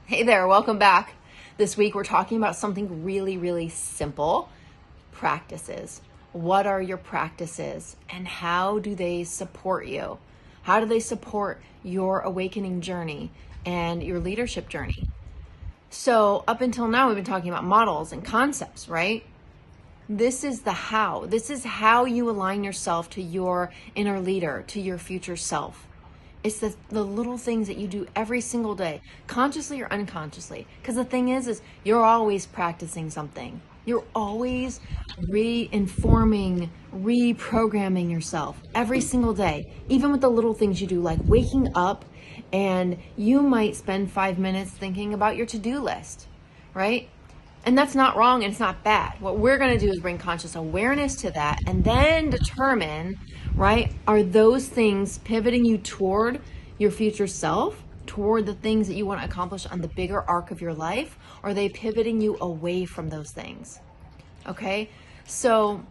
Hey there, welcome back. This week we're talking about something really, really simple, practices. What are your practices and how do they support you? How do they support your awakening journey and your leadership journey? So up until now, we've been talking about models and concepts, right? This is the how. This is how you align yourself to your inner leader, to your future self. It's the little things that you do every single day, consciously or unconsciously. Because the thing is you're always practicing something. You're always re-informing, reprogramming yourself every single day, even with the little things you do, like waking up, and you might spend 5 minutes thinking about your to-do list, right? And that's not wrong and it's not bad. What we're going to do is bring conscious awareness to that and then determine, right, are those things pivoting you toward your future self, toward the things that you want to accomplish on the bigger arc of your life, or are they pivoting you away from those things? Okay, so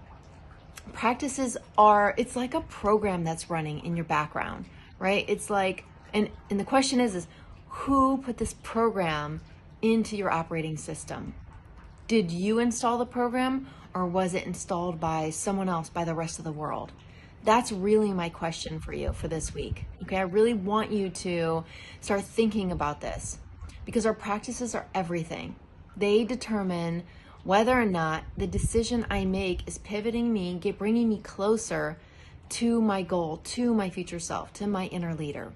practices it's like a program that's running in your background, right? It's like, and the question is who put this program into your operating system? Did you install the program, or was it installed by someone else, by the rest of the world? That's really my question for you for this week. Okay, I really want you to start thinking about this, because our practices are everything. They determine whether or not the decision I make is pivoting me, bringing me closer to my goal, to my future self, to my inner leader.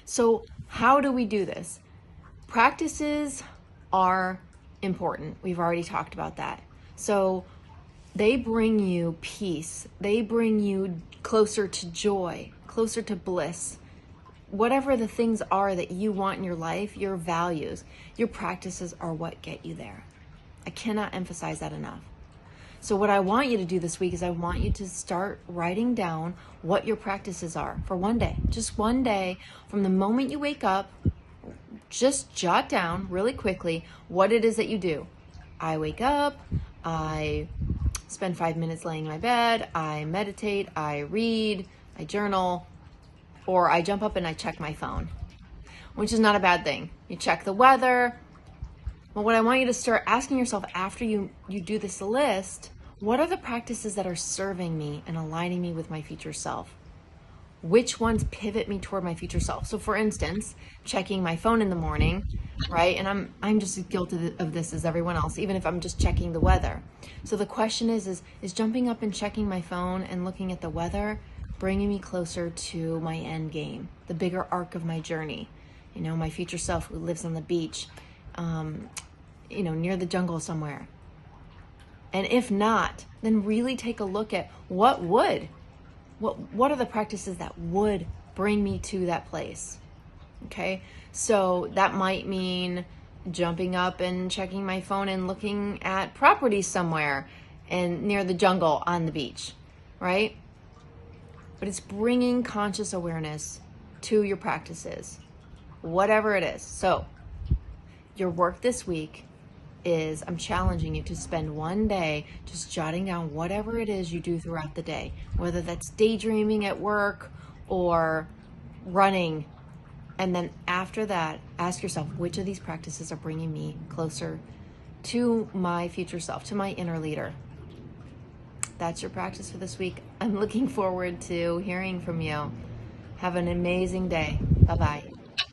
So how do we do this? Practices are important. We've already talked about that. So they bring you peace. They bring you closer to joy, closer to bliss. Whatever the things are that you want in your life, your values, your practices are what get you there. I cannot emphasize that enough. So what I want you to do this week is I want you to start writing down what your practices are for one day. Just one day, from the moment you wake up. Just jot down really quickly what it is that you do. I wake up, I spend 5 minutes laying in my bed, I meditate, I read, I journal, or I jump up and I check my phone, which is not a bad thing. You check the weather. Well, what I want you to start asking yourself after you do this list, what are the practices that are serving me and aligning me with my future self? Which ones pivot me toward my future self? So for instance, checking my phone in the morning, right? And I'm just as guilty of this as everyone else, even if I'm just checking the weather. So the question is jumping up and checking my phone and looking at the weather bringing me closer to my end game, the bigger arc of my journey? You know, my future self who lives on the beach, near the jungle somewhere. And if not, then really take a look at what are the practices that would bring me to that place? Okay, so that might mean jumping up and checking my phone and looking at properties somewhere and near the jungle on the beach, right? But it's bringing conscious awareness to your practices, whatever it is. So your work this week is, I'm challenging you to spend one day just jotting down whatever it is you do throughout the day, whether that's daydreaming at work or running. And then after that, ask yourself, which of these practices are bringing me closer to my future self, to my inner leader? That's your practice for this week. I'm looking forward to hearing from you. Have an amazing day. Bye-bye.